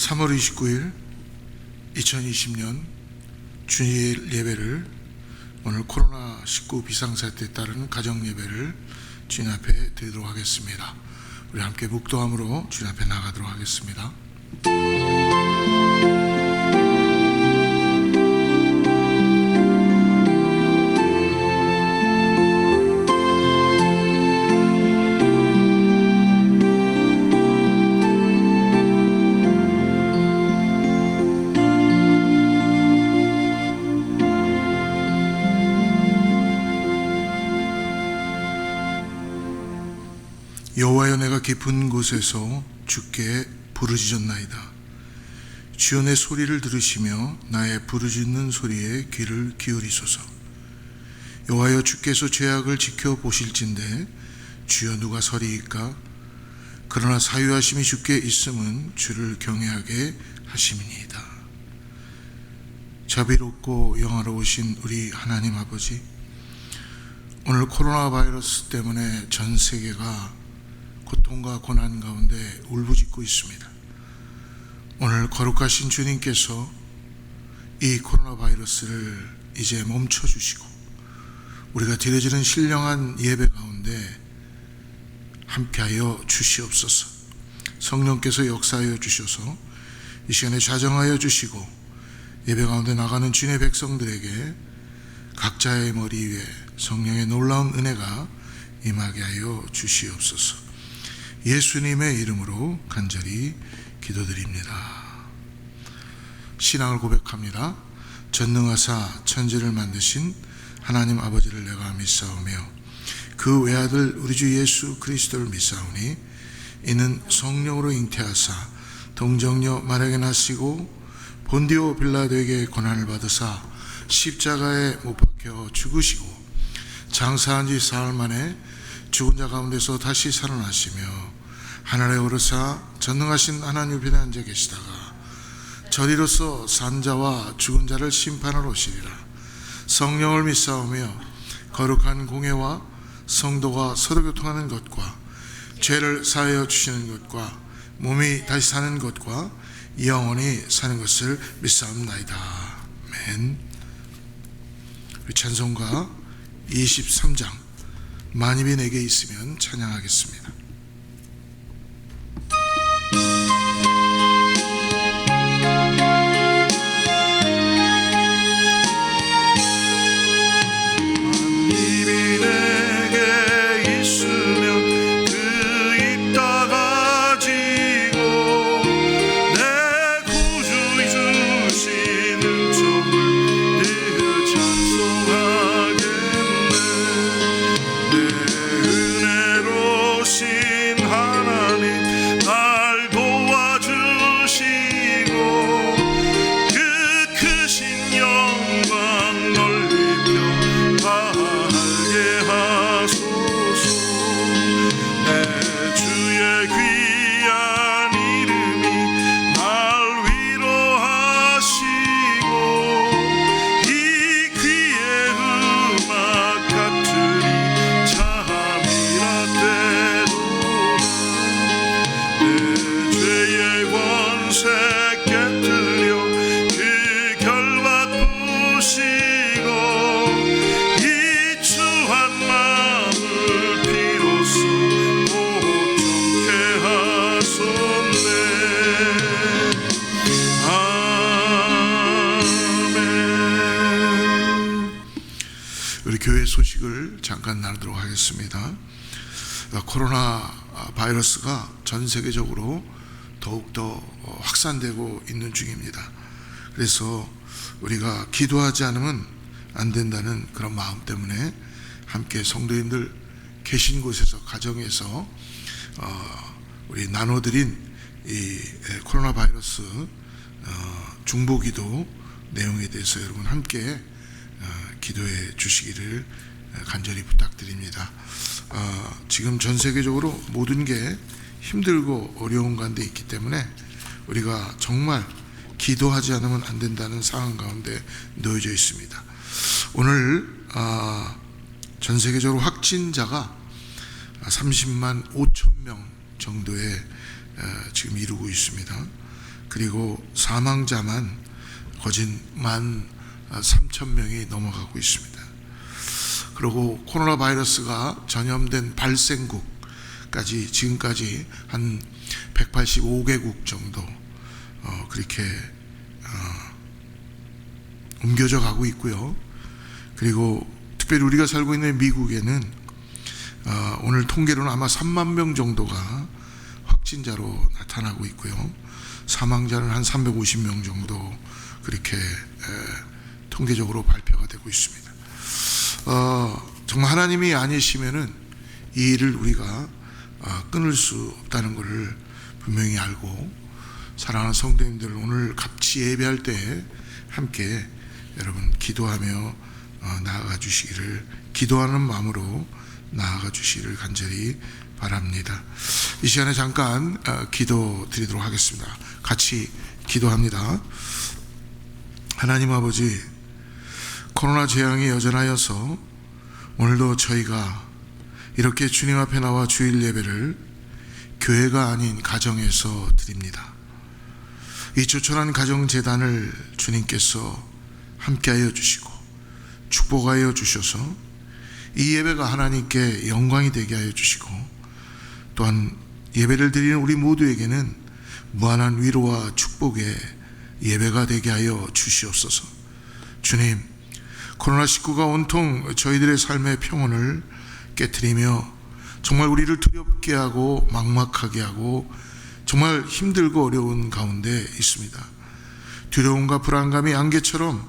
3월 29일 2020년 주일 예배를 오늘 코로나19 비상사태에 따른 가정예배를 주님 앞에 드리도록 하겠습니다. 우리 함께 묵도함으로 주님 앞에 나가도록 하겠습니다. 여호와여, 내가 깊은 곳에서 주께 부르짖었나이다. 주여, 내 소리를 들으시며 나의 부르짖는 소리에 귀를 기울이소서. 여호와여, 주께서 죄악을 지켜보실진대 주여 누가 서리이까? 그러나 사유하심이 주께 있음은 주를 경외하게 하심이니이다. 자비롭고 영화로우신 우리 하나님 아버지, 오늘 코로나 바이러스 때문에 전 세계가 고통과 고난 가운데 울부짖고 있습니다. 오늘 거룩하신 주님께서 이 코로나 바이러스를 이제 멈춰주시고 우리가 드려지는 신령한 예배 가운데 함께하여 주시옵소서. 성령께서 역사하여 주셔서 이 시간에 좌정하여 주시고 예배 가운데 나가는 주님의 백성들에게 각자의 머리 위에 성령의 놀라운 은혜가 임하게 하여 주시옵소서. 예수님의 이름으로 간절히 기도드립니다. 신앙을 고백합니다. 전능하사 천지를 만드신 하나님 아버지를 내가 믿사오며 그 외아들 우리 주 예수 그리스도를 믿사오니 이는 성령으로 잉태하사 동정녀 마리아에게 나시고 본디오 빌라도에게 고난을 받으사 십자가에 못 박혀 죽으시고 장사한 지 사흘 만에 죽은 자 가운데서 다시 살아나시며 하늘에 오르사 전능하신 하나님 옆에 앉아 계시다가 저리로서 산 자와 죽은 자를 심판하러 오시리라. 성령을 믿사오며 거룩한 공예와 성도가 서로 교통하는 것과 죄를 사하여 주시는 것과 몸이 다시 사는 것과 영원히 사는 것을 믿사옵나이다. 아멘. 우리 찬송가 23장 만입이 내게 있으면 찬양하겠습니다. 교회 소식을 잠깐 나누도록 하겠습니다. 코로나 바이러스가 전 세계적으로 더욱더 확산되고 있는 중입니다. 그래서 우리가 기도하지 않으면 안 된다는 그런 마음 때문에 함께 성도님들 계신 곳에서, 가정에서 우리 나눠드린 이 코로나 바이러스 중보기도 내용에 대해서 여러분 함께 기도해 주시기를 간절히 부탁드립니다. 지금 전 세계적으로 모든 게 힘들고 어려운 가운데 있기 때문에 우리가 정말 기도하지 않으면 안 된다는 상황 가운데 놓여져 있습니다. 오늘 전 세계적으로 확진자가 30만 5천 명 정도에 지금 이루고 있습니다. 그리고 사망자만 거진 13,000명이 넘어가고 있습니다. 그리고 코로나 바이러스가 전염된 발생국까지 지금까지 한 185개국 정도 그렇게 옮겨져 가고 있고요. 그리고 특별히 우리가 살고 있는 미국에는 오늘 통계로는 아마 3만 명 정도가 확진자로 나타나고 있고요. 사망자는 한 350명 정도 그렇게 통계적으로 발표가 되고 있습니다. 정말 하나님이 아니시면은 이 일을 우리가 끊을 수 없다는 것을 분명히 알고, 사랑하는 성도님들 오늘 같이 예배할 때 함께 여러분 기도하며 나아가 주시기를, 기도하는 마음으로 나아가 주시기를 간절히 바랍니다. 이 시간에 잠깐 기도 드리도록 하겠습니다. 같이 기도합니다. 하나님 아버지, 코로나 재앙이 여전하여서 오늘도 저희가 이렇게 주님 앞에 나와 주일 예배를 교회가 아닌 가정에서 드립니다. 이 조촐한 가정재단을 주님께서 함께하여 주시고 축복하여 주셔서 이 예배가 하나님께 영광이 되게 하여 주시고, 또한 예배를 드리는 우리 모두에게는 무한한 위로와 축복의 예배가 되게 하여 주시옵소서. 주님, 코로나19가 온통 저희들의 삶의 평온을 깨트리며 정말 우리를 두렵게 하고 막막하게 하고 정말 힘들고 어려운 가운데 있습니다. 두려움과 불안감이 안개처럼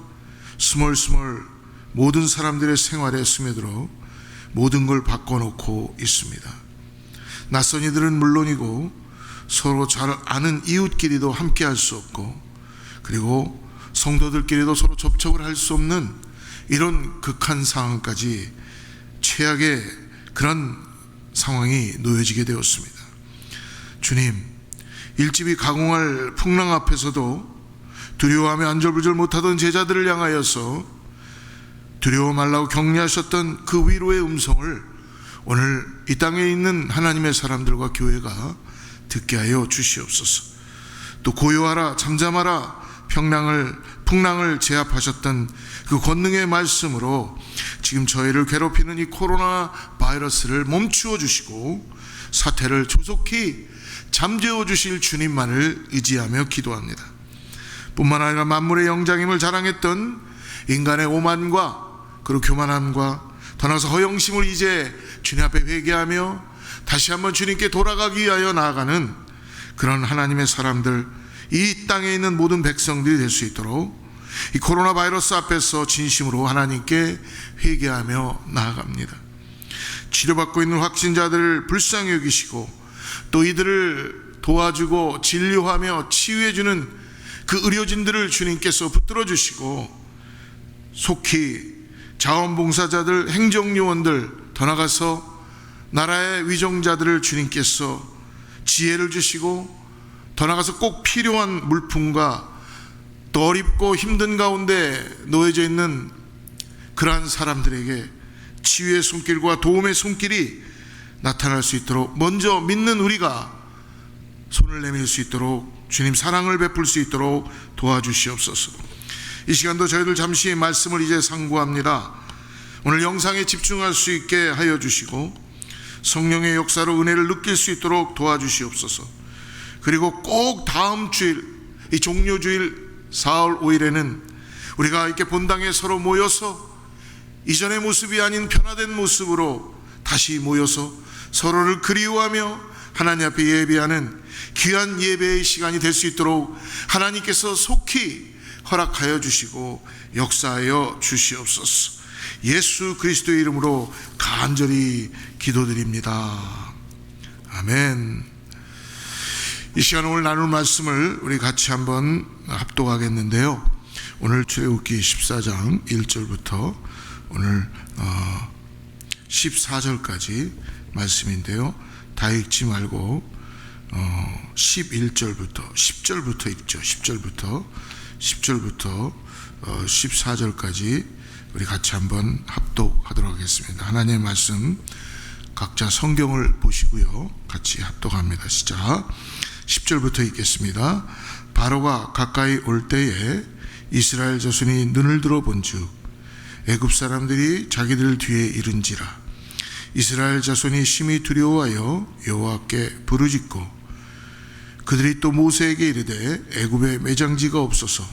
스멀스멀 모든 사람들의 생활에 스며들어 모든 걸 바꿔놓고 있습니다. 낯선 이들은 물론이고 서로 잘 아는 이웃끼리도 함께 할 수 없고, 그리고 성도들끼리도 서로 접촉을 할 수 없는 이런 극한 상황까지, 최악의 그런 상황이 놓여지게 되었습니다. 주님, 일집이 가공할 풍랑 앞에서도 두려워하며 안절부절 못하던 제자들을 향하여서 두려워 말라고 격려하셨던 그 위로의 음성을 오늘 이 땅에 있는 하나님의 사람들과 교회가 듣게 하여 주시옵소서. 또 고요하라 잠잠하라 풍랑을 제압하셨던 그 권능의 말씀으로 지금 저희를 괴롭히는 이 코로나 바이러스를 멈추어 주시고 사태를 조속히 잠재워 주실 주님만을 의지하며 기도합니다. 뿐만 아니라 만물의 영장임을 자랑했던 인간의 오만과 그리고 교만함과 더 나아가서 허영심을 이제 주님 앞에 회개하며 다시 한번 주님께 돌아가기 위하여 나아가는 그런 하나님의 사람들, 이 땅에 있는 모든 백성들이 될 수 있도록 이 코로나 바이러스 앞에서 진심으로 하나님께 회개하며 나아갑니다. 치료받고 있는 확진자들을 불쌍히 여기시고 또 이들을 도와주고 진료하며 치유해주는 그 의료진들을 주님께서 붙들어 주시고 속히 자원봉사자들, 행정요원들, 더 나아가서 나라의 위정자들을 주님께서 지혜를 주시고 더 나아가서 꼭 필요한 물품과 또 어렵고 힘든 가운데 놓여져 있는 그러한 사람들에게 치유의 손길과 도움의 손길이 나타날 수 있도록 먼저 믿는 우리가 손을 내밀 수 있도록 주님 사랑을 베풀 수 있도록 도와주시옵소서. 이 시간도 저희들 잠시 말씀을 이제 상고합니다. 오늘 영상에 집중할 수 있게 하여 주시고 성령의 역사로 은혜를 느낄 수 있도록 도와주시옵소서. 그리고 꼭 다음 주일 이 종료주일 4월 5일에는 우리가 이렇게 본당에 서로 모여서 이전의 모습이 아닌 변화된 모습으로 다시 모여서 서로를 그리워하며 하나님 앞에 예배하는 귀한 예배의 시간이 될 수 있도록 하나님께서 속히 허락하여 주시고 역사하여 주시옵소서. 예수 그리스도의 이름으로 간절히 기도드립니다. 아멘. 이 시간 오늘 나눌 말씀을 우리 같이 한번 합독하겠는데요. 오늘 출애굽기 14장 1절부터 오늘 14절까지 말씀인데요. 다 읽지 말고 11절부터 10절부터 읽죠. 10절부터 14절까지 우리 같이 한번 합독하도록 하겠습니다. 하나님의 말씀 각자 성경을 보시고요. 같이 합독합니다. 시작. 10절부터 읽겠습니다. 바로가 가까이 올 때에 이스라엘 자손이 눈을 들어 본즉 애굽 사람들이 자기들 뒤에 이른지라. 이스라엘 자손이 심히 두려워하여 여호와께 부르짖고 그들이 또 모세에게 이르되 애굽에 매장지가 없어서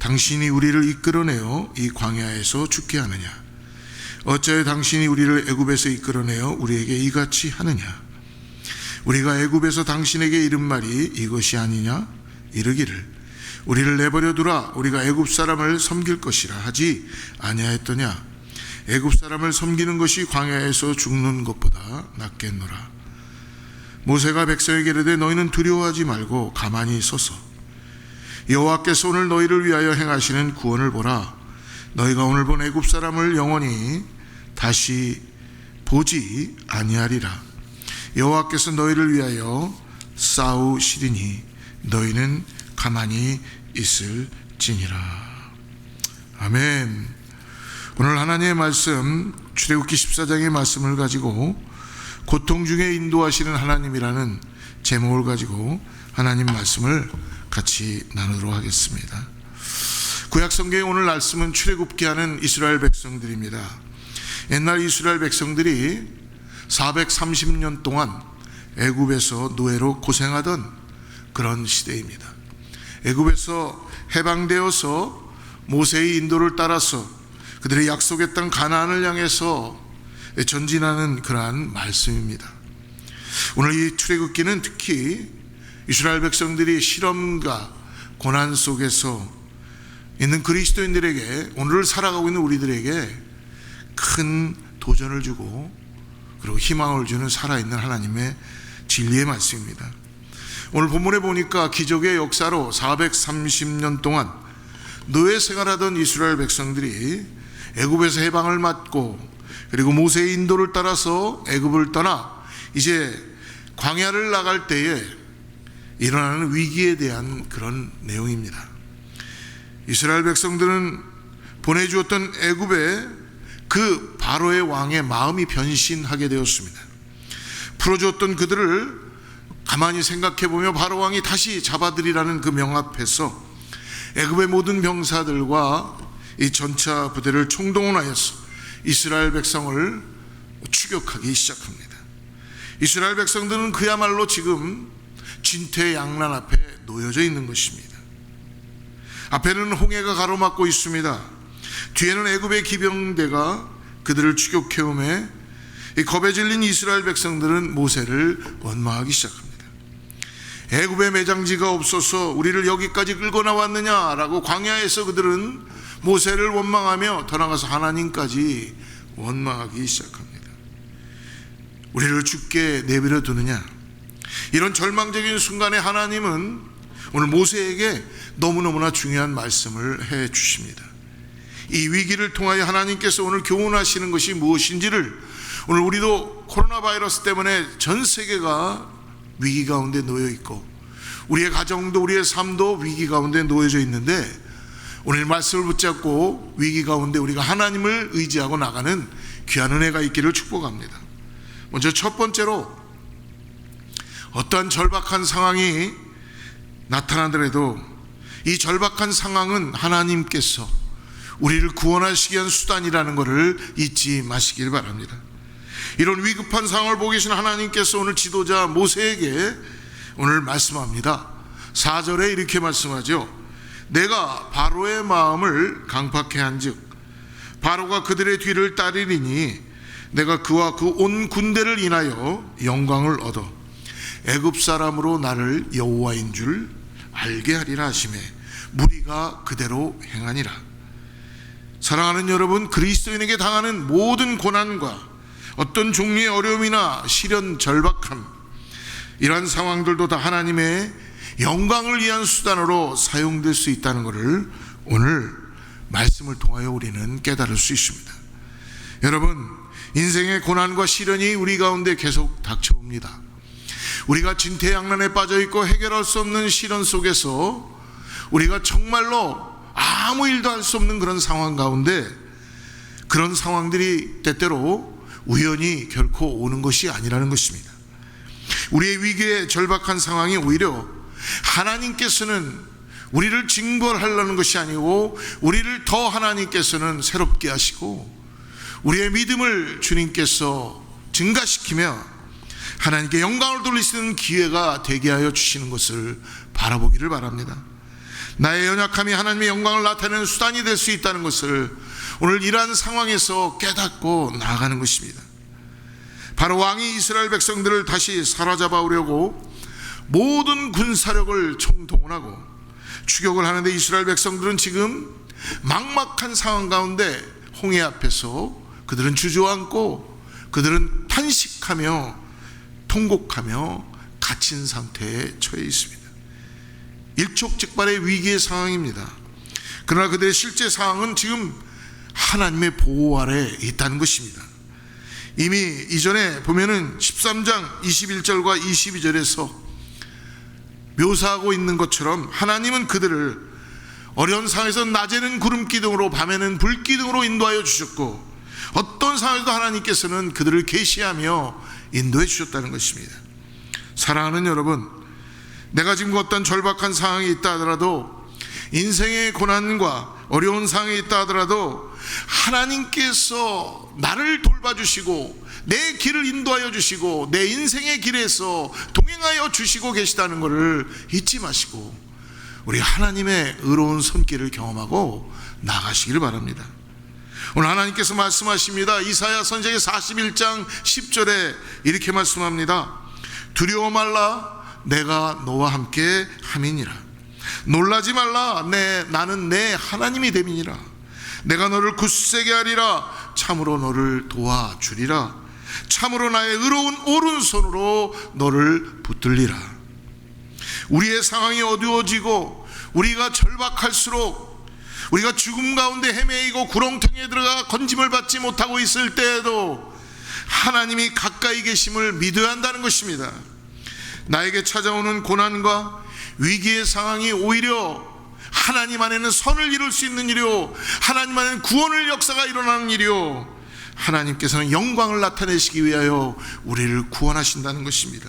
당신이 우리를 이끌어내어 이 광야에서 죽게 하느냐. 어찌하여 당신이 우리를 애굽에서 이끌어내어 우리에게 이같이 하느냐. 우리가 애굽에서 당신에게 이른 말이 이것이 아니냐. 이르기를 우리를 내버려 두라. 우리가 애굽 사람을 섬길 것이라 하지 아니하였더냐. 애굽 사람을 섬기는 것이 광야에서 죽는 것보다 낫겠노라. 모세가 백성에게 이르되 너희는 두려워하지 말고 가만히 서서 여호와께서 오늘 너희를 위하여 행하시는 구원을 보라. 너희가 오늘 본 애굽 사람을 영원히 다시 보지 아니하리라. 여호와께서 너희를 위하여 싸우시리니 너희는 가만히 있을지니라. 아멘. 오늘 하나님의 말씀 출애굽기 14장의 말씀을 가지고 고통 중에 인도하시는 하나님이라는 제목을 가지고 하나님 말씀을 같이 나누도록 하겠습니다. 구약 성경의 오늘 말씀은 출애굽기 하는 이스라엘 백성들입니다. 옛날 이스라엘 백성들이 430년 동안 애굽에서 노예로 고생하던 그런 시대입니다. 애굽에서 해방되어서 모세의 인도를 따라서 그들의 약속의 땅 가나안을 향해서 전진하는 그러한 말씀입니다. 오늘 이 출애굽기는 특히 이스라엘 백성들이 실험과 고난 속에서 있는 그리스도인들에게, 오늘을 살아가고 있는 우리들에게 큰 도전을 주고 그리고 희망을 주는 살아있는 하나님의 진리의 말씀입니다. 오늘 본문에 보니까 기적의 역사로 430년 동안 노예 생활하던 이스라엘 백성들이 애굽에서 해방을 받고 그리고 모세의 인도를 따라서 애굽을 떠나 이제 광야를 나갈 때에 일어나는 위기에 대한 그런 내용입니다. 이스라엘 백성들은 보내주었던 애굽에 그 바로의 왕의 마음이 변신하게 되었습니다. 풀어주었던 그들을 가만히 생각해보며 바로 왕이 다시 잡아들이라는 그 명 앞에서 애굽의 모든 병사들과 이 전차 부대를 총동원하여서 이스라엘 백성을 추격하기 시작합니다. 이스라엘 백성들은 그야말로 지금 진퇴양난 앞에 놓여져 있는 것입니다. 앞에는 홍해가 가로막고 있습니다. 뒤에는 애굽의 기병대가 그들을 추격해오매 이 겁에 질린 이스라엘 백성들은 모세를 원망하기 시작합니다. 애굽의 매장지가 없어서 우리를 여기까지 끌고 나왔느냐라고 광야에서 그들은 모세를 원망하며 더 나아가서 하나님까지 원망하기 시작합니다. 우리를 죽게 내버려 두느냐? 이런 절망적인 순간에 하나님은 오늘 모세에게 너무너무나 중요한 말씀을 해 주십니다. 이 위기를 통하여 하나님께서 오늘 교훈하시는 것이 무엇인지를, 오늘 우리도 코로나 바이러스 때문에 전 세계가 위기 가운데 놓여 있고 우리의 가정도 우리의 삶도 위기 가운데 놓여져 있는데, 오늘 말씀을 붙잡고 위기 가운데 우리가 하나님을 의지하고 나가는 귀한 은혜가 있기를 축복합니다. 먼저 첫 번째로, 어떠한 절박한 상황이 나타나더라도 이 절박한 상황은 하나님께서 우리를 구원하시기 위한 수단이라는 것을 잊지 마시길 바랍니다. 이런 위급한 상황을 보고 계신 하나님께서 오늘 지도자 모세에게 오늘 말씀합니다. 4절에 이렇게 말씀하죠. 내가 바로의 마음을 강팍해 한즉 바로가 그들의 뒤를 따르리니 내가 그와 그 온 군대를 인하여 영광을 얻어 애굽 사람으로 나를 여호와인 줄 알게 하리라 하시매 무리가 그대로 행하니라. 사랑하는 여러분, 그리스도인에게 당하는 모든 고난과 어떤 종류의 어려움이나 시련, 절박함, 이러한 상황들도 다 하나님의 영광을 위한 수단으로 사용될 수 있다는 것을 오늘 말씀을 통하여 우리는 깨달을 수 있습니다. 여러분, 인생의 고난과 시련이 우리 가운데 계속 닥쳐옵니다. 우리가 진퇴양난에 빠져 있고 해결할 수 없는 시련 속에서 우리가 정말로 아무 일도 할 수 없는 그런 상황 가운데, 그런 상황들이 때때로 우연히 결코 오는 것이 아니라는 것입니다. 우리의 위기의 절박한 상황이 오히려 하나님께서는 우리를 징벌하려는 것이 아니고 우리를 더 하나님께서는 새롭게 하시고 우리의 믿음을 주님께서 증가시키며 하나님께 영광을 돌리시는 기회가 되게 하여 주시는 것을 바라보기를 바랍니다. 나의 연약함이 하나님의 영광을 나타내는 수단이 될 수 있다는 것을 오늘 이러한 상황에서 깨닫고 나아가는 것입니다. 바로 왕이 이스라엘 백성들을 다시 사로잡아오려고 모든 군사력을 총동원하고 추격을 하는데, 이스라엘 백성들은 지금 막막한 상황 가운데 홍해 앞에서 그들은 주저앉고 그들은 탄식하며 통곡하며 갇힌 상태에 처해 있습니다. 일촉즉발의 위기의 상황입니다. 그러나 그들의 실제 상황은 지금 하나님의 보호 아래 있다는 것입니다. 이미 이전에 보면은 13장 21절과 22절에서 묘사하고 있는 것처럼 하나님은 그들을 어려운 상황에서 낮에는 구름 기둥으로 밤에는 불 기둥으로 인도하여 주셨고, 어떤 상황에서도 하나님께서는 그들을 계시하며 인도해 주셨다는 것입니다. 사랑하는 여러분, 내가 지금 어떤 절박한 상황이 있다 하더라도, 인생의 고난과 어려운 상황이 있다 하더라도 하나님께서 나를 돌봐주시고 내 길을 인도하여 주시고 내 인생의 길에서 동행하여 주시고 계시다는 것을 잊지 마시고 우리 하나님의 의로운 손길을 경험하고 나가시기를 바랍니다. 오늘 하나님께서 말씀하십니다. 이사야 선지자 41장 10절에 이렇게 말씀합니다. 두려워 말라, 내가 너와 함께 함이니라. 놀라지 말라, 나는 내 하나님이 됨이니라. 내가 너를 굳세게 하리라. 참으로 너를 도와주리라. 참으로 나의 의로운 오른손으로 너를 붙들리라. 우리의 상황이 어두워지고 우리가 절박할수록, 우리가 죽음 가운데 헤매이고 구렁텅이에 들어가 건짐을 받지 못하고 있을 때에도 하나님이 가까이 계심을 믿어야 한다는 것입니다. 나에게 찾아오는 고난과 위기의 상황이 오히려 하나님 안에는 선을 이룰 수 있는 일이요, 하나님 안에는 구원의 역사가 일어나는 일이요, 하나님께서는 영광을 나타내시기 위하여 우리를 구원하신다는 것입니다.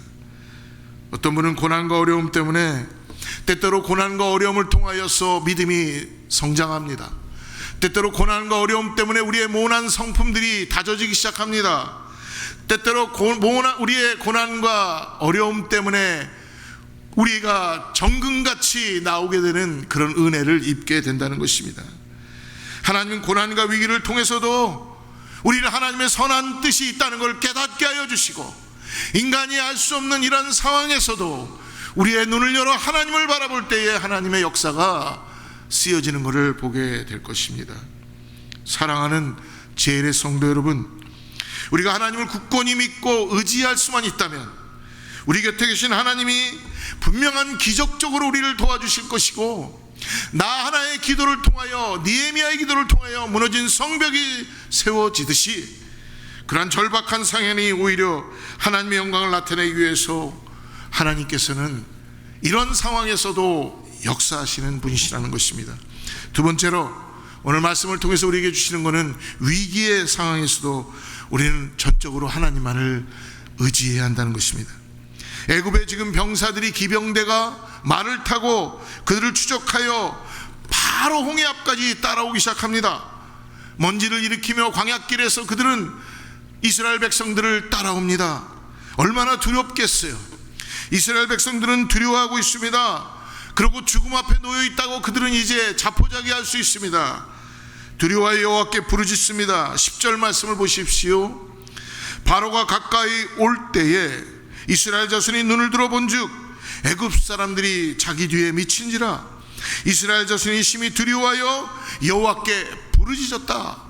어떤 분은 고난과 어려움 때문에, 때때로 고난과 어려움을 통하여서 믿음이 성장합니다. 때때로 고난과 어려움 때문에 우리의 모난 성품들이 다져지기 시작합니다. 때때로 우리의 고난과 어려움 때문에 우리가 정금같이 나오게 되는 그런 은혜를 입게 된다는 것입니다. 하나님은 고난과 위기를 통해서도 우리를 하나님의 선한 뜻이 있다는 걸 깨닫게 하여 주시고, 인간이 알 수 없는 이런 상황에서도 우리의 눈을 열어 하나님을 바라볼 때에 하나님의 역사가 쓰여지는 것을 보게 될 것입니다. 사랑하는 제일의 성도 여러분, 우리가 하나님을 굳건히 믿고 의지할 수만 있다면 우리 곁에 계신 하나님이 분명한 기적적으로 우리를 도와주실 것이고, 나 하나의 기도를 통하여, 느헤미야의 기도를 통하여 무너진 성벽이 세워지듯이 그러한 절박한 상황이 오히려 하나님의 영광을 나타내기 위해서 하나님께서는 이런 상황에서도 역사하시는 분이시라는 것입니다. 두 번째로 오늘 말씀을 통해서 우리에게 주시는 것은 위기의 상황에서도 우리는 전적으로 하나님만을 의지해야 한다는 것입니다. 애굽에 지금 병사들이, 기병대가 말을 타고 그들을 추적하여 바로 홍해 앞까지 따라오기 시작합니다. 먼지를 일으키며 광야길에서 그들은 이스라엘 백성들을 따라옵니다. 얼마나 두렵겠어요. 이스라엘 백성들은 두려워하고 있습니다. 그리고 죽음 앞에 놓여 있다고 그들은 이제 자포자기할 수 있습니다. 두려워하여 여호와께 부르짖습니다. 10절 말씀을 보십시오. 바로가 가까이 올 때에 이스라엘 자손이 눈을 들어본즉 애굽 사람들이 자기 뒤에 미친지라. 이스라엘 자손이 심히 두려워하여 여호와께 부르짖었다.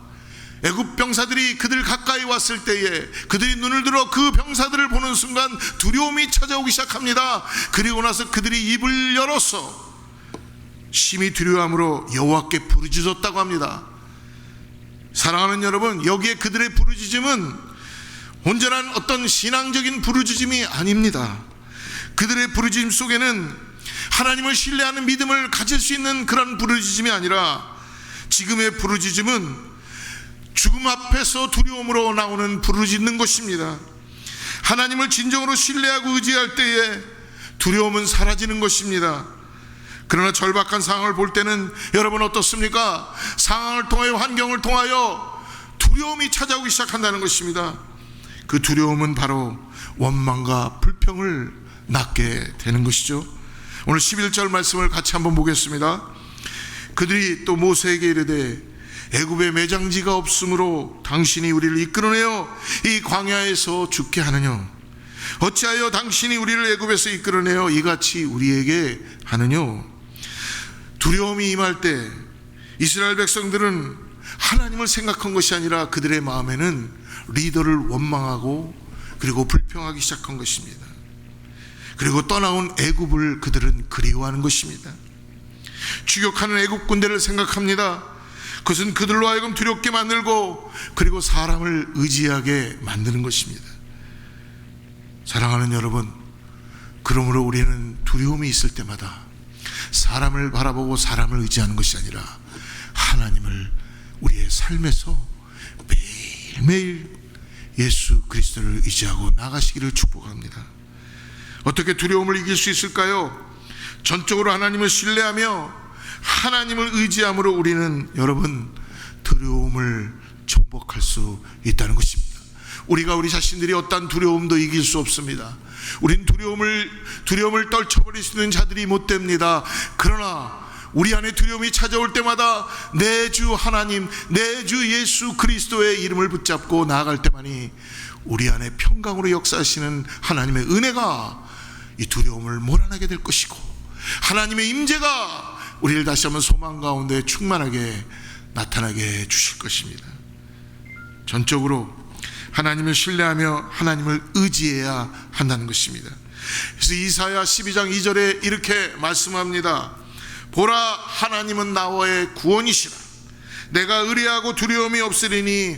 애굽 병사들이 그들 가까이 왔을 때에 그들이 눈을 들어 그 병사들을 보는 순간 두려움이 찾아오기 시작합니다. 그리고 나서 그들이 입을 열어서 심히 두려워함으로 여호와께 부르짖었다고 합니다. 사랑하는 여러분, 여기에 그들의 부르짖음은 온전한 어떤 신앙적인 부르짖음이 아닙니다. 그들의 부르짖음 속에는 하나님을 신뢰하는 믿음을 가질 수 있는 그런 부르짖음이 아니라, 지금의 부르짖음은 죽음 앞에서 두려움으로 나오는 부르짖는 것입니다. 하나님을 진정으로 신뢰하고 의지할 때에 두려움은 사라지는 것입니다. 그러나 절박한 상황을 볼 때는 여러분 어떻습니까? 상황을 통하여, 환경을 통하여 두려움이 찾아오기 시작한다는 것입니다. 그 두려움은 바로 원망과 불평을 낳게 되는 것이죠. 오늘 11절 말씀을 같이 한번 보겠습니다. 그들이 또 모세에게 이르되 애굽에 매장지가 없으므로 당신이 우리를 이끌어내어 이 광야에서 죽게 하느냐? 어찌하여 당신이 우리를 애굽에서 이끌어내어 이같이 우리에게 하느냐? 두려움이 임할 때 이스라엘 백성들은 하나님을 생각한 것이 아니라 그들의 마음에는 리더를 원망하고 그리고 불평하기 시작한 것입니다. 그리고 떠나온 애굽을 그들은 그리워하는 것입니다. 추격하는 애굽 군대를 생각합니다. 그것은 그들로 하여금 두렵게 만들고 그리고 사람을 의지하게 만드는 것입니다. 사랑하는 여러분, 그러므로 우리는 두려움이 있을 때마다 사람을 바라보고 사람을 의지하는 것이 아니라 하나님을 우리의 삶에서 매일매일 예수 그리스도를 의지하고 나가시기를 축복합니다. 어떻게 두려움을 이길 수 있을까요? 전적으로 하나님을 신뢰하며 하나님을 의지함으로 우리는 여러분 두려움을 정복할 수 있다는 것입니다. 우리가 우리 자신들이 어떠한 두려움도 이길 수 없습니다. 우린 두려움을 떨쳐버릴 수 있는 자들이 못 됩니다. 그러나 우리 안에 두려움이 찾아올 때마다 내 주 하나님, 내 주 예수 그리스도의 이름을 붙잡고 나아갈 때만이 우리 안에 평강으로 역사하시는 하나님의 은혜가 이 두려움을 몰아내게 될 것이고, 하나님의 임재가 우리를 다시 한번 소망 가운데 충만하게 나타나게 해 주실 것입니다. 전적으로 하나님을 신뢰하며 하나님을 의지해야 한다는 것입니다. 그래서 이사야 12장 2절에 이렇게 말씀합니다. 보라, 하나님은 나와의 구원이시라. 내가 의뢰하고 두려움이 없으리니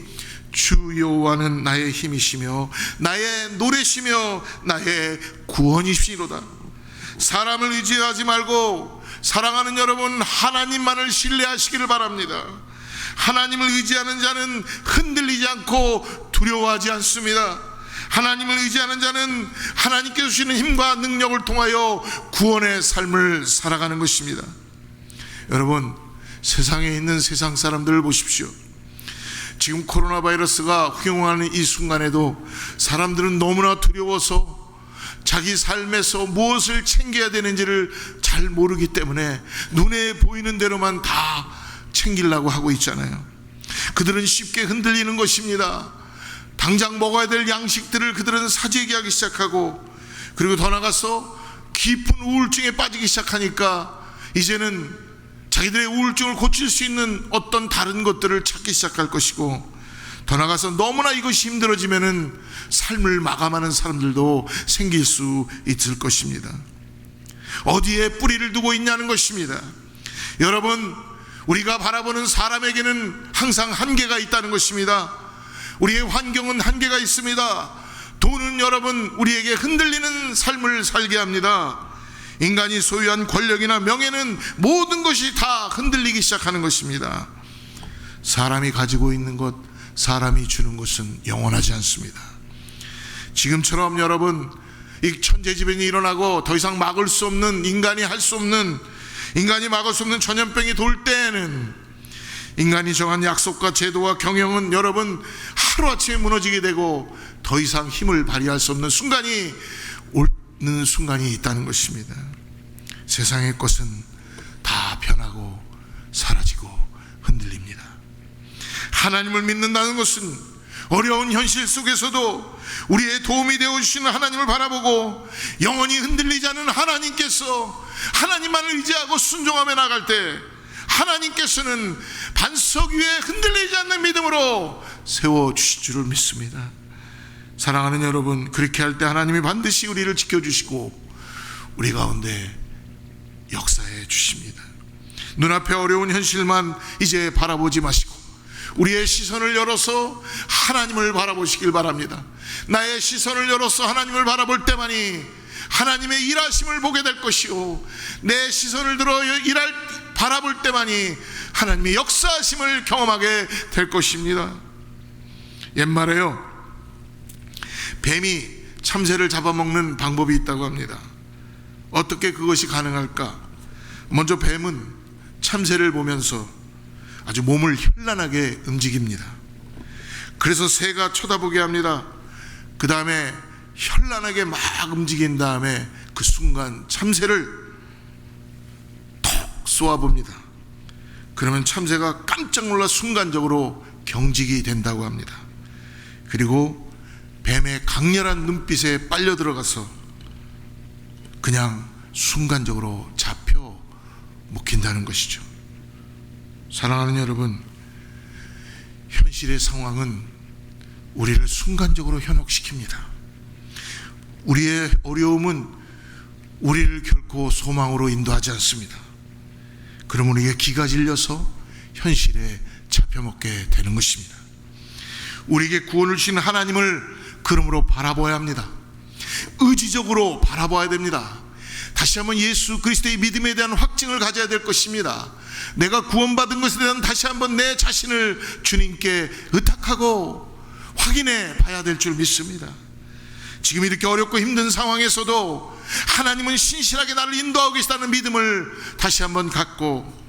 주 여호와는 나의 힘이시며 나의 노래시며 나의 구원이시로다. 사람을 의지하지 말고 사랑하는 여러분, 하나님만을 신뢰하시기를 바랍니다. 하나님을 의지하는 자는 흔들리지 않고 두려워하지 않습니다. 하나님을 의지하는 자는 하나님께서 주시는 힘과 능력을 통하여 구원의 삶을 살아가는 것입니다. 여러분, 세상에 있는 세상 사람들을 보십시오. 지금 코로나 바이러스가 흉흉하는 이 순간에도 사람들은 너무나 두려워서 자기 삶에서 무엇을 챙겨야 되는지를 잘 모르기 때문에 눈에 보이는 대로만 다 챙기려고 하고 있잖아요. 그들은 쉽게 흔들리는 것입니다. 당장 먹어야 될 양식들을 그들은 사재기하기 시작하고, 그리고 더 나가서 깊은 우울증에 빠지기 시작하니까 이제는 자기들의 우울증을 고칠 수 있는 어떤 다른 것들을 찾기 시작할 것이고, 더 나가서 너무나 이것이 힘들어지면은 삶을 마감하는 사람들도 생길 수 있을 것입니다. 어디에 뿌리를 두고 있냐는 것입니다. 여러분, 우리가 바라보는 사람에게는 항상 한계가 있다는 것입니다. 우리의 환경은 한계가 있습니다. 돈은 여러분, 우리에게 흔들리는 삶을 살게 합니다. 인간이 소유한 권력이나 명예는 모든 것이 다 흔들리기 시작하는 것입니다. 사람이 가지고 있는 것, 사람이 주는 것은 영원하지 않습니다. 지금처럼 여러분, 이 천재지변이 일어나고 더 이상 막을 수 없는, 인간이 할 수 없는, 인간이 막을 수 없는 전염병이 돌 때에는 인간이 정한 약속과 제도와 경영은 여러분 하루아침에 무너지게 되고 더 이상 힘을 발휘할 수 없는 순간이 오는 순간이 있다는 것입니다. 세상의 것은 다 변하고 사라지고 흔들립니다. 하나님을 믿는다는 것은 어려운 현실 속에서도 우리의 도움이 되어주시는 하나님을 바라보고 영원히 흔들리지 않은 하나님께서 하나님만을 의지하고 순종하며 나갈 때 하나님께서는 반석 위에 흔들리지 않는 믿음으로 세워주실 줄을 믿습니다. 사랑하는 여러분, 그렇게 할 때 하나님이 반드시 우리를 지켜주시고 우리 가운데 역사해 주십니다. 눈앞에 어려운 현실만 이제 바라보지 마시고 우리의 시선을 열어서 하나님을 바라보시길 바랍니다. 나의 시선을 열어서 하나님을 바라볼 때만이 하나님의 일하심을 보게 될 것이요, 내 시선을 들어 바라볼 때만이 하나님의 역사하심을 경험하게 될 것입니다. 옛말에요, 뱀이 참새를 잡아먹는 방법이 있다고 합니다. 어떻게 그것이 가능할까? 먼저 뱀은 참새를 보면서 아주 몸을 현란하게 움직입니다. 그래서 새가 쳐다보게 합니다. 그 다음에 현란하게 막 움직인 다음에 그 순간 참새를 톡 쏘아봅니다. 그러면 참새가 깜짝 놀라 순간적으로 경직이 된다고 합니다. 그리고 뱀의 강렬한 눈빛에 빨려 들어가서 그냥 순간적으로 잡혀 먹힌다는 것이죠. 사랑하는 여러분, 현실의 상황은 우리를 순간적으로 현혹시킵니다. 우리의 어려움은 우리를 결코 소망으로 인도하지 않습니다. 그러면 우리가 기가 질려서 현실에 잡혀먹게 되는 것입니다. 우리에게 구원을 주신 하나님을 그러므로 바라봐야 합니다. 의지적으로 바라봐야 됩니다. 다시 한번 예수 그리스도의 믿음에 대한 확증을 가져야 될 것입니다. 내가 구원받은 것에 대한 다시 한번 내 자신을 주님께 의탁하고 확인해 봐야 될 줄 믿습니다. 지금 이렇게 어렵고 힘든 상황에서도 하나님은 신실하게 나를 인도하고 계시다는 믿음을 다시 한번 갖고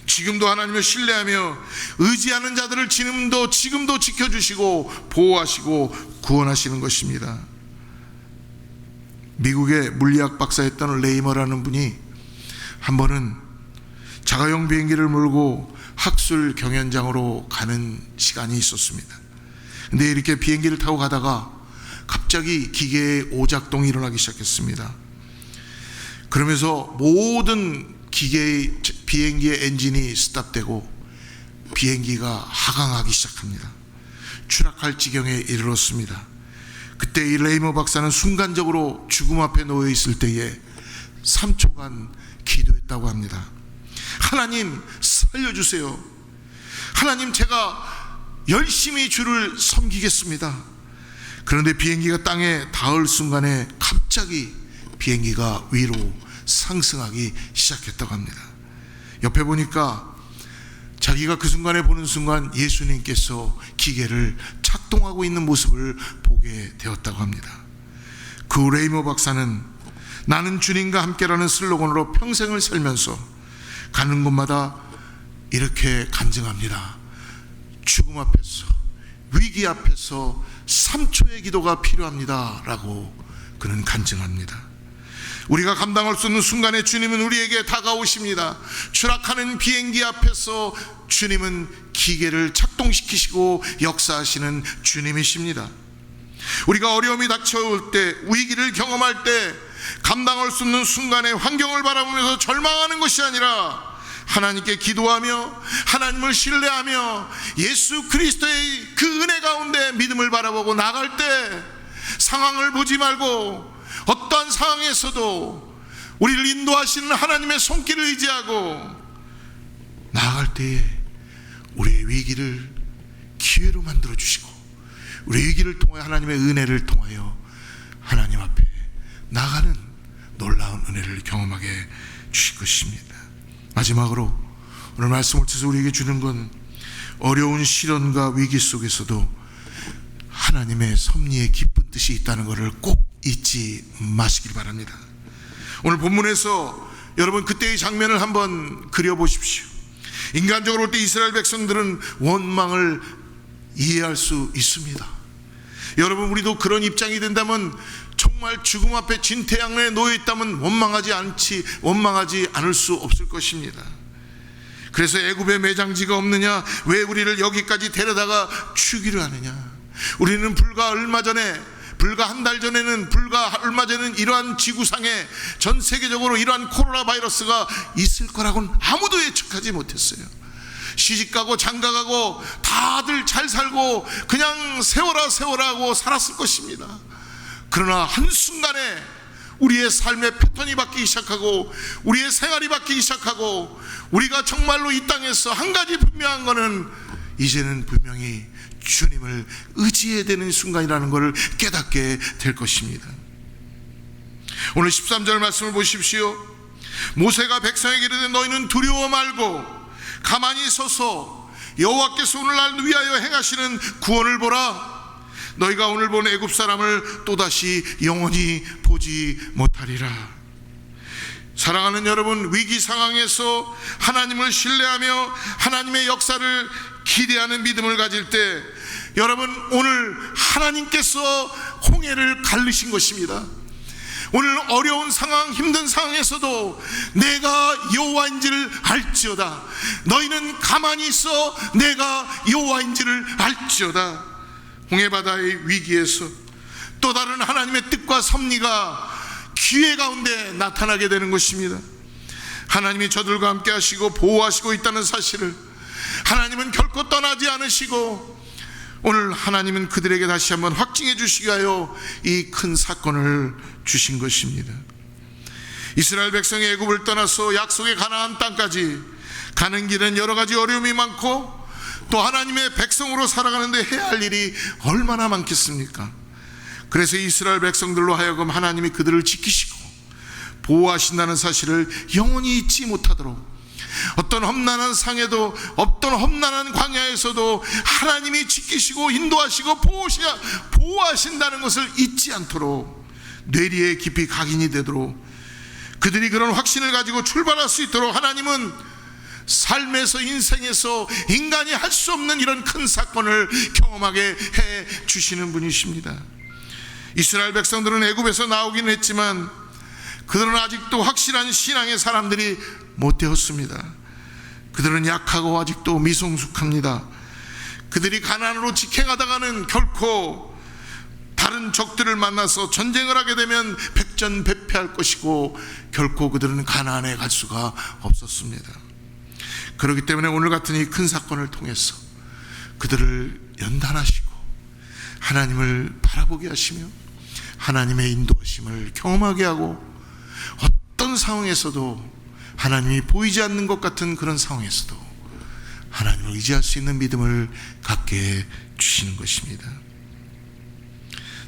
지금도 하나님을 신뢰하며 의지하는 자들을 지금도 지켜주시고 보호하시고 구원하시는 것입니다. 미국의 물리학 박사였던 레이머라는 분이 한 번은 자가용 비행기를 몰고 학술 경연장으로 가는 시간이 있었습니다. 근데 이렇게 비행기를 타고 가다가 갑자기 기계의 오작동이 일어나기 시작했습니다. 그러면서 모든 비행기의 엔진이 스탑되고 비행기가 하강하기 시작합니다. 추락할 지경에 이르렀습니다. 그때 이 레이머 박사는 순간적으로 죽음 앞에 놓여 있을 때에 3초간 기도했다고 합니다. 하나님 살려주세요. 하나님, 제가 열심히 주를 섬기겠습니다. 그런데 비행기가 땅에 닿을 순간에 갑자기 비행기가 위로 상승하기 시작했다고 합니다. 옆에 보니까 자기가 그 순간에 보는 순간 예수님께서 기계를 작동하고 있는 모습을 보게 되었다고 합니다. 그 레이머 박사는 나는 주님과 함께라는 슬로건으로 평생을 살면서 가는 곳마다 이렇게 간증합니다. 죽음 앞에서, 위기 앞에서 3초의 기도가 필요합니다 라고 그는 간증합니다. 우리가 감당할 수 없는 순간에 주님은 우리에게 다가오십니다. 추락하는 비행기 앞에서 주님은 기계를 작동시키시고 역사하시는 주님이십니다. 우리가 어려움이 닥쳐올 때, 위기를 경험할 때 감당할 수 없는 순간에 환경을 바라보면서 절망하는 것이 아니라 하나님께 기도하며 하나님을 신뢰하며 예수 그리스도의 그 은혜 가운데 믿음을 바라보고 나갈 때 상황을 보지 말고 어떠한 상황에서도 우리를 인도하시는 하나님의 손길을 의지하고 나아갈 때에 우리의 위기를 기회로 만들어 주시고 우리의 위기를 통해 하나님의 은혜를 통하여 하나님 앞에 나가는 놀라운 은혜를 경험하게 주실 것입니다. 마지막으로 오늘 말씀을 통해서 우리에게 주는 건 어려운 시련과 위기 속에서도 하나님의 섭리의 기쁜 뜻이 있다는 것을 꼭 잊지 마시길 바랍니다. 오늘 본문에서 여러분 그때의 장면을 한번 그려보십시오. 인간적으로 볼 때 이스라엘 백성들은 원망을 이해할 수 있습니다. 여러분 우리도 그런 입장이 된다면 정말 죽음 앞에 진태양면에 놓여 있다면 원망하지 않을 수 없을 것입니다. 그래서 애굽에 매장지가 없느냐, 왜 우리를 여기까지 데려다가 죽이려 하느냐. 우리는 불과 한 달 전에는 얼마 전에는 이러한 지구상에 전 세계적으로 이러한 코로나 바이러스가 있을 거라고는 아무도 예측하지 못했어요. 시집가고 장가가고 다들 잘 살고 그냥 세워라 하고 살았을 것입니다. 그러나 한순간에 우리의 삶의 패턴이 바뀌기 시작하고 우리의 생활이 바뀌기 시작하고 우리가 정말로 이 땅에서 한 가지 분명한 것은 이제는 분명히 주님을 의지해야 되는 순간이라는 것을 깨닫게 될 것입니다. 오늘 13절 말씀을 보십시오. 모세가 백성에게 이르되 너희는 두려워 말고 가만히 서서 여호와께서 오늘날 위하여 행하시는 구원을 보라. 너희가 오늘 본 애굽 사람을 또다시 영원히 보지 못하리라. 사랑하는 여러분, 위기 상황에서 하나님을 신뢰하며 하나님의 역사를 기대하는 믿음을 가질 때 여러분 오늘 하나님께서 홍해를 갈르신 것입니다. 오늘 어려운 상황, 힘든 상황에서도 내가 여호와인지를 알지어다. 너희는 가만히 있어 내가 여호와인지를 알지어다. 홍해바다의 위기에서 또 다른 하나님의 뜻과 섭리가 기회 가운데 나타나게 되는 것입니다. 하나님이 저들과 함께 하시고 보호하시고 있다는 사실을 하나님은 결코 떠나지 않으시고 오늘 하나님은 그들에게 다시 한번 확증해 주시기 위하여 이 큰 사건을 주신 것입니다. 이스라엘 백성이 애굽을 떠나서 약속의 가나안 땅까지 가는 길은 여러 가지 어려움이 많고 또 하나님의 백성으로 살아가는데 해야 할 일이 얼마나 많겠습니까? 그래서 이스라엘 백성들로 하여금 하나님이 그들을 지키시고 보호하신다는 사실을 영원히 잊지 못하도록 어떤 험난한 상에도 어떤 험난한 광야에서도 하나님이 지키시고 인도하시고 보호하신다는 것을 잊지 않도록 뇌리에 깊이 각인이 되도록 그들이 그런 확신을 가지고 출발할 수 있도록 하나님은 삶에서 인생에서 인간이 할 수 없는 이런 큰 사건을 경험하게 해 주시는 분이십니다. 이스라엘 백성들은 애굽에서 나오긴 했지만 그들은 아직도 확실한 신앙의 사람들이 못 되었습니다. 그들은 약하고 아직도 미성숙합니다. 그들이 가나안으로 직행하다가는 결코 다른 적들을 만나서 전쟁을 하게 되면 백전백패할 것이고 결코 그들은 가나안에 갈 수가 없었습니다. 그렇기 때문에 오늘 같은 이 큰 사건을 통해서 그들을 연단하시고 하나님을 바라보게 하시며 하나님의 인도하심을 경험하게 하고 어떤 상황에서도 하나님이 보이지 않는 것 같은 그런 상황에서도 하나님을 의지할 수 있는 믿음을 갖게 주시는 것입니다.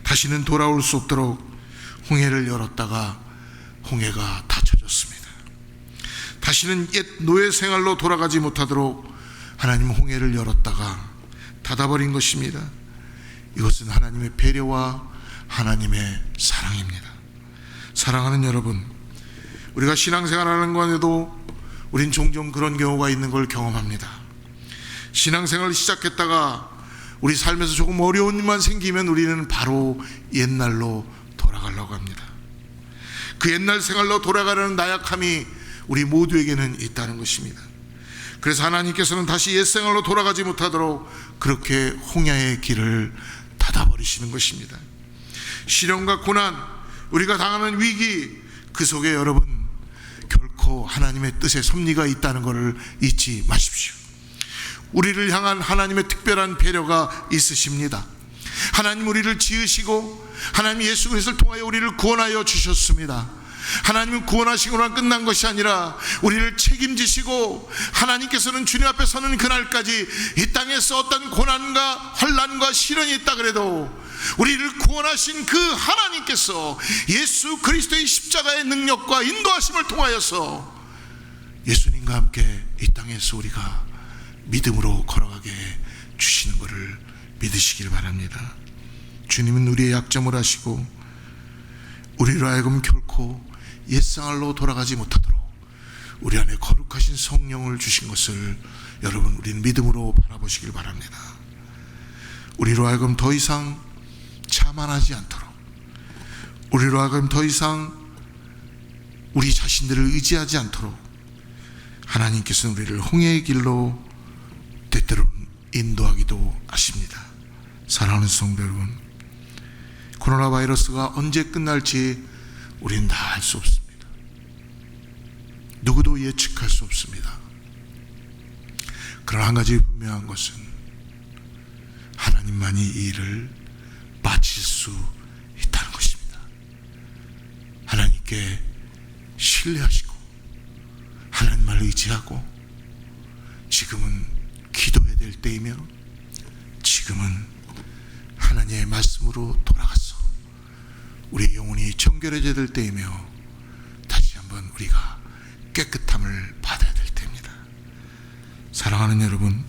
다시는 돌아올 수 없도록 홍해를 열었다가 홍해가 닫혀졌습니다. 다시는 옛 노예 생활로 돌아가지 못하도록 하나님 홍해를 열었다가 닫아버린 것입니다. 이것은 하나님의 배려와 하나님의 사랑입니다. 사랑하는 여러분, 우리가 신앙생활하는 것에도 우린 종종 그런 경우가 있는 걸 경험합니다. 신앙생활을 시작했다가 우리 삶에서 조금 어려운 일만 생기면 우리는 바로 옛날로 돌아가려고 합니다. 그 옛날 생활로 돌아가려는 나약함이 우리 모두에게는 있다는 것입니다. 그래서 하나님께서는 다시 옛 생활로 돌아가지 못하도록 그렇게 홍해의 길을 닫아버리시는 것입니다. 시련과 고난, 우리가 당하는 위기, 그 속에 여러분 결코 하나님의 뜻의 섭리가 있다는 것을 잊지 마십시오. 우리를 향한 하나님의 특별한 배려가 있으십니다. 하나님 우리를 지으시고 하나님 예수 그리스도를 통하여 우리를 구원하여 주셨습니다. 하나님은 구원하시고만 끝난 것이 아니라 우리를 책임지시고 하나님께서는 주님 앞에 서는 그날까지 이 땅에서 어떤 고난과 환난과 시련이 있다 그래도 우리를 구원하신 그 하나님께서 예수 그리스도의 십자가의 능력과 인도하심을 통하여서 예수님과 함께 이 땅에서 우리가 믿음으로 걸어가게 주시는 것을 믿으시길 바랍니다. 주님은 우리의 약점을 아시고 우리로 하여금 결코 옛생활로 돌아가지 못하도록 우리 안에 거룩하신 성령을 주신 것을 여러분 우리는 믿음으로 바라보시길 바랍니다. 우리로 하여금 더 이상 자만하지 않도록, 우리로 하여금 더 이상 우리 자신들을 의지하지 않도록 하나님께서는 우리를 홍해의 길로 때때로는 인도하기도 하십니다. 사랑하는 성도 여러분, 코로나 바이러스가 언제 끝날지 우리는 다 알 수 없습니다. 누구도 예측할 수 없습니다. 그러나 한 가지 분명한 것은 하나님만이 이 일을 마칠 수 있다는 것입니다. 하나님께 신뢰하시고 하나님을 의지하고 지금은 기도해야 될 때이며 지금은 하나님의 말씀으로 돌아가서 우리의 영혼이 정결해져야 될 때이며 다시 한번 우리가 깨끗함을 받아야 될 때입니다. 사랑하는 여러분,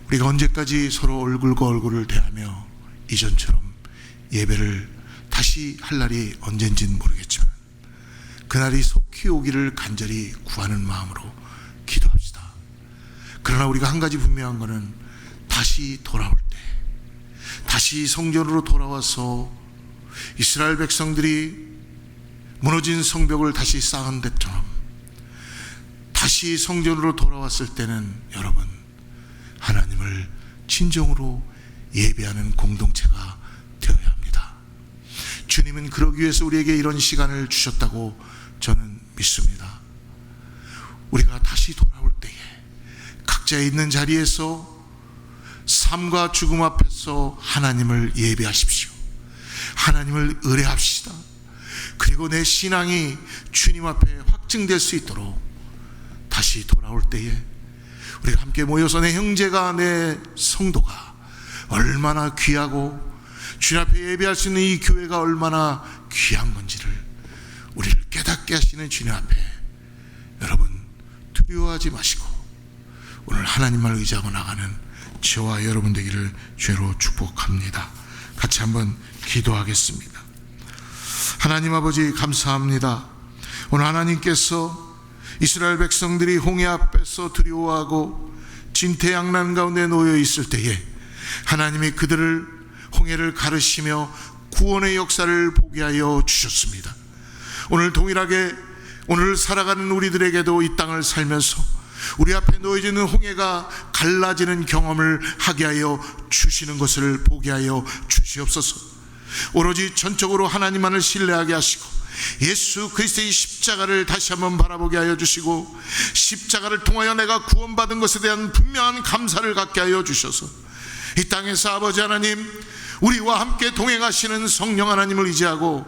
우리가 언제까지 서로 얼굴과 얼굴을 대하며 이전처럼 예배를 다시 할 날이 언젠지는 모르겠지만 그날이 속히 오기를 간절히 구하는 마음으로 기도합시다. 그러나 우리가 한 가지 분명한 것은 다시 돌아올 때, 다시 성전으로 돌아와서 이스라엘 백성들이 무너진 성벽을 다시 쌓은 것처럼 다시 성전으로 돌아왔을 때는 여러분 하나님을 진정으로 예배하는 공동체가 되어야 합니다. 주님은 그러기 위해서 우리에게 이런 시간을 주셨다고 저는 믿습니다. 우리가 다시 돌아올 때에 각자 있는 자리에서 삶과 죽음 앞에서 하나님을 예배하십시오. 하나님을 의뢰합시다. 그리고 내 신앙이 주님 앞에 확증될 수 있도록 다시 돌아올 때에 우리가 함께 모여서 내 형제가, 내 성도가 얼마나 귀하고 주님 앞에 예배할 수 있는 이 교회가 얼마나 귀한 건지를 우리를 깨닫게 하시는 주님 앞에 여러분 두려워하지 마시고 오늘 하나님만 의지하고 나가는 저와 여러분 되기를 주로 축복합니다. 같이 한번 기도하겠습니다. 하나님 아버지 감사합니다. 오늘 하나님께서 이스라엘 백성들이 홍해 앞에서 두려워하고 진퇴양난 가운데 놓여 있을 때에 하나님이 그들을 홍해를 가르시며 구원의 역사를 보게 하여 주셨습니다. 오늘 동일하게 오늘 살아가는 우리들에게도 이 땅을 살면서 우리 앞에 놓여지는 홍해가 갈라지는 경험을 하게 하여 주시는 것을 보게 하여 주시옵소서. 오로지 전적으로 하나님만을 신뢰하게 하시고 예수 그리스도의 십자가를 다시 한번 바라보게 하여 주시고 십자가를 통하여 내가 구원받은 것에 대한 분명한 감사를 갖게 하여 주셔서 이 땅에서 아버지 하나님 우리와 함께 동행하시는 성령 하나님을 의지하고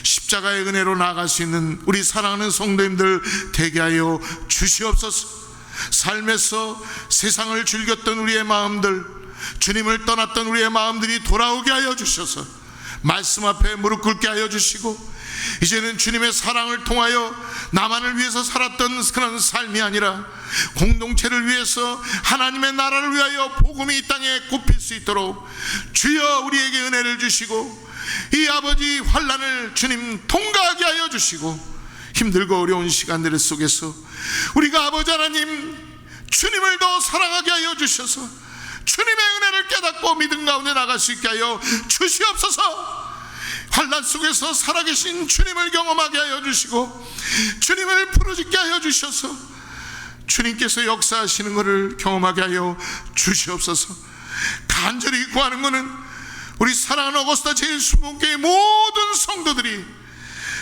십자가의 은혜로 나아갈 수 있는 우리 사랑하는 성도님들 되게 하여 주시옵소서. 삶에서 세상을 즐겼던 우리의 마음들, 주님을 떠났던 우리의 마음들이 돌아오게 하여 주셔서 말씀 앞에 무릎 꿇게 하여 주시고, 이제는 주님의 사랑을 통하여 나만을 위해서 살았던 그런 삶이 아니라 공동체를 위해서, 하나님의 나라를 위하여 복음이 이 땅에 굽힐 수 있도록 주여 우리에게 은혜를 주시고, 이 아버지 환난을 주님 통과하게 하여 주시고, 힘들고 어려운 시간들 속에서 우리가 아버지 하나님 주님을 더 사랑하게 하여 주셔서 주님의 은혜를 깨닫고 믿음 가운데 나갈 수 있게 하여 주시옵소서. 환난 속에서 살아계신 주님을 경험하게 하여 주시고, 주님을 부르짖게 하여 주셔서 주님께서 역사하시는 것을 경험하게 하여 주시옵소서. 간절히 구하는 것은 우리 사랑하는 어거스타 제일순복음교회 모든 성도들이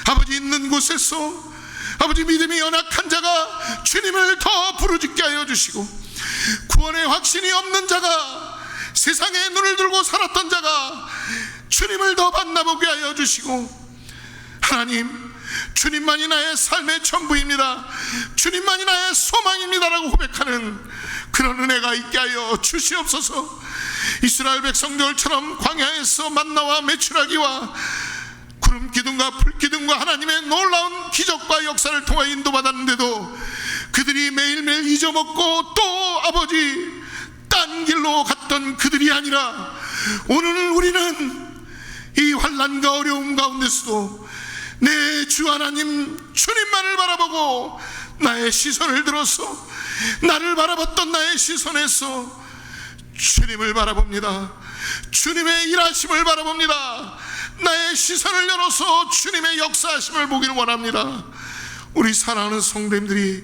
아버지 있는 곳에서 아버지 믿음이 연약한 자가 주님을 더 부르짖게 하여 주시고, 구원의 확신이 없는 자가, 세상에 눈을 들고 살았던 자가 주님을 더 만나보게 하여 주시고, 하나님 주님만이 나의 삶의 전부입니다, 주님만이 나의 소망입니다라고 고백하는 그런 은혜가 있게 하여 주시옵소서. 이스라엘 백성들처럼 광야에서 만나와 메추라기와 구름 기둥과 불 기둥과 하나님의 놀라운 기적과 역사를 통해 인도받았는데도 그들이 매일매일 잊어먹고 또 아버지 딴 길로 갔던 그들이 아니라, 오늘 우리는 이 환난과 어려움 가운데서도 내 주 하나님 주님만을 바라보고 나의 시선을 들어서 나를 바라봤던 나의 시선에서 주님을 바라봅니다. 주님의 일하심을 바라봅니다. 나의 시선을 열어서 주님의 역사하심을 보기를 원합니다. 우리 사랑하는 성도님들이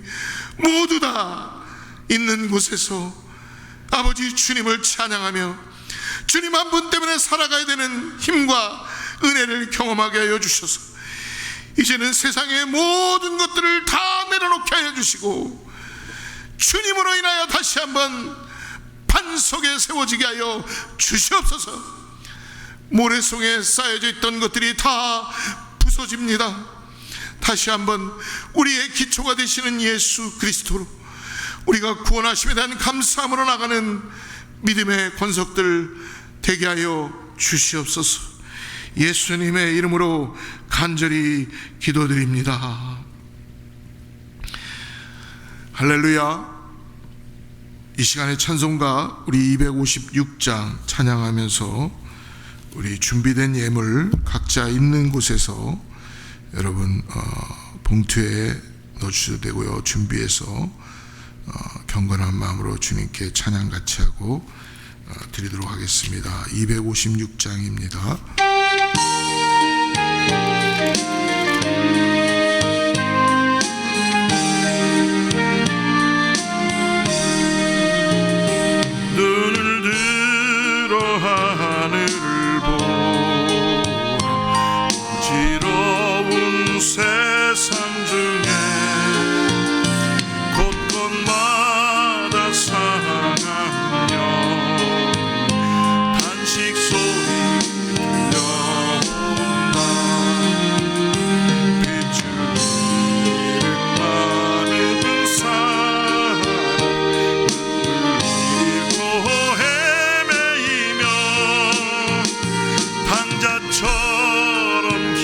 모두 다 있는 곳에서 아버지 주님을 찬양하며 주님 한 분 때문에 살아가야 되는 힘과 은혜를 경험하게 하여 주셔서, 이제는 세상의 모든 것들을 다 내려놓게 하여 주시고, 주님으로 인하여 다시 한번 반석에 세워지게 하여 주시옵소서. 모래속에 쌓여져 있던 것들이 다 부서집니다. 다시 한번 우리의 기초가 되시는 예수 그리스도로 우리가 구원하심에 대한 감사함으로 나가는 믿음의 권속들 되게 하여 주시옵소서. 예수님의 이름으로 간절히 기도드립니다. 할렐루야. 이 시간에 찬송가 우리 256장 찬양하면서 우리 준비된 예물 각자 있는 곳에서 여러분 봉투에 넣어주셔도 되고요, 준비해서 경건한 마음으로 주님께 찬양 같이 하고 드리도록 하겠습니다. 256장입니다. 눈을 들어 하늘을 보라. 어지러운 세상 중에 곳곳마다 상하며 단식 소리 들려온다. 빛을 잃은 사람 잃고 헤매이며 당자처럼 기지만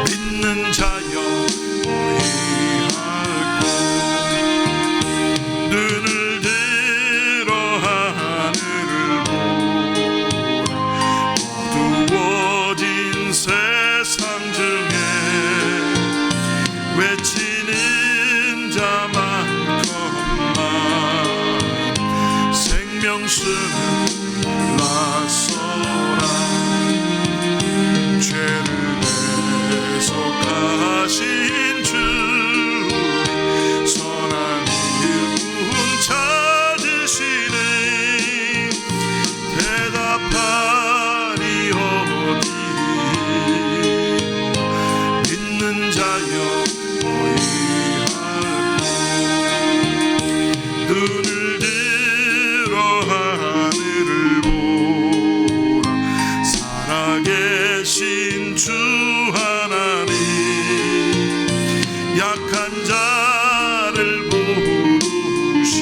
믿는 자여 의하고 눈을 들어 하늘을 보라. 어두워진 세상 중에 외치는 자만큼만 생명수는 낯서라. 죄를 대속하신 주 선한 일꾼 찾으시네. 대답하리 어디 믿는 자여 의하고 눈을 들어 하늘을 보라. 살아계신 주 하나님 약한 자를 부르시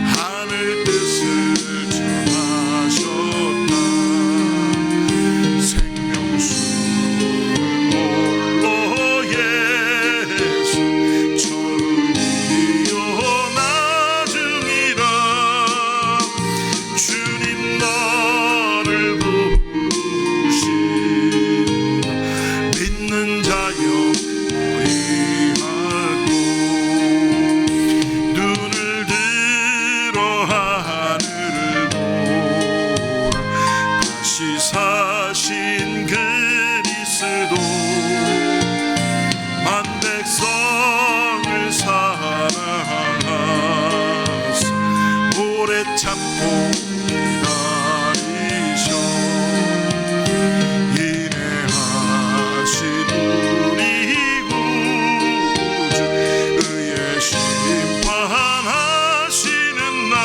하늘 뜻을 전하 오래 참고 기다리셔 인내하신 우리 구주 의의 심판하시는 날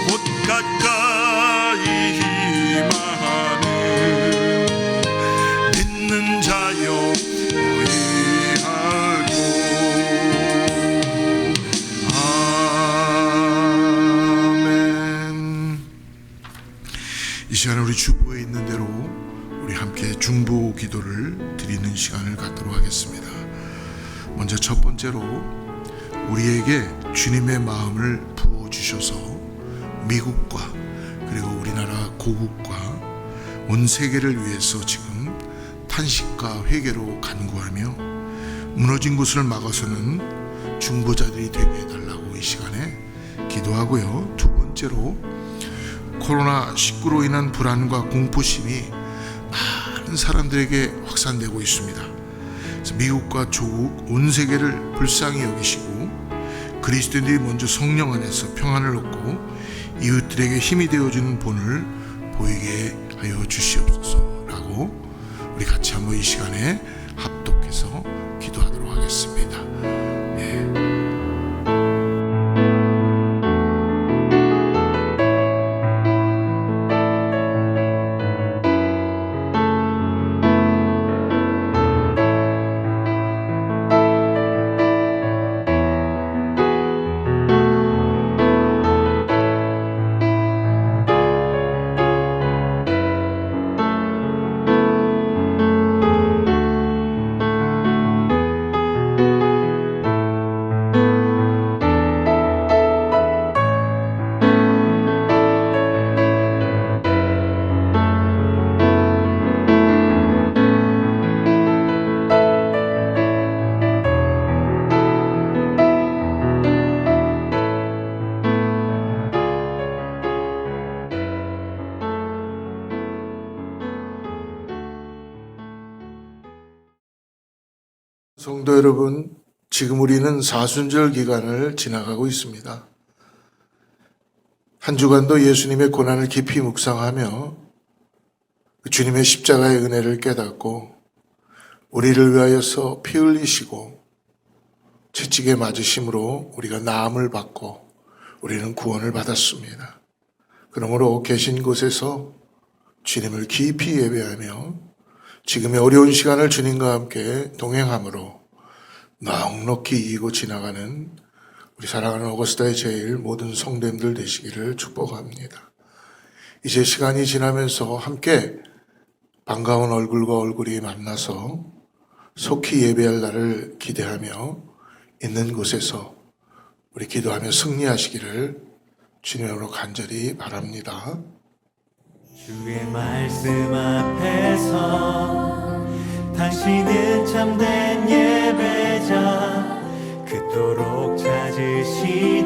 곧 가까이 임하는 믿는 자여 너희 알고 아멘. 이 시간에 우리 주보에 있는 대로 우리 함께 중보 기도를 드리는 시간을 갖도록 하겠습니다. 먼저 첫 번째로 우리에게 주님의 마음을 부어주셔서 미국과 그리고 우리나라 고국과 온 세계를 위해서 지금 탄식과 회개로 간구하며 무너진 곳을 막아서는 중보자들이 되게 해달라고 이 시간에 기도하고요. 두 번째로 코로나19로 인한 불안과 공포심이 많은 사람들에게 확산되고 있습니다. 그래서 미국과 조국, 온 세계를 불쌍히 여기시고 그리스도인들이 먼저 성령 안에서 평안을 얻고 이웃들에게 힘이 되어주는 본을 보이게 하여 주시옵소서라고 우리 같이 한번 이 시간에 합독해서 기도하도록 하겠습니다. 네. 성도 여러분, 지금 우리는 사순절 기간을 지나가고 있습니다. 한 주간도 예수님의 고난을 깊이 묵상하며 주님의 십자가의 은혜를 깨닫고 우리를 위하여서 피 흘리시고 채찍에 맞으심으로 우리가 나음을 받고 우리는 구원을 받았습니다. 그러므로 계신 곳에서 주님을 깊이 예배하며 지금의 어려운 시간을 주님과 함께 동행함으로 넉넉히 이기고 지나가는 우리 사랑하는 어거스타의 제일 모든 성도님들 되시기를 축복합니다. 이제 시간이 지나면서 함께 반가운 얼굴과 얼굴이 만나서 속히 예배할 날을 기대하며 있는 곳에서 우리 기도하며 승리하시기를 주님으로 간절히 바랍니다. 주의 말씀 앞에서 당신은 참된 예배자 그토록 찾으시던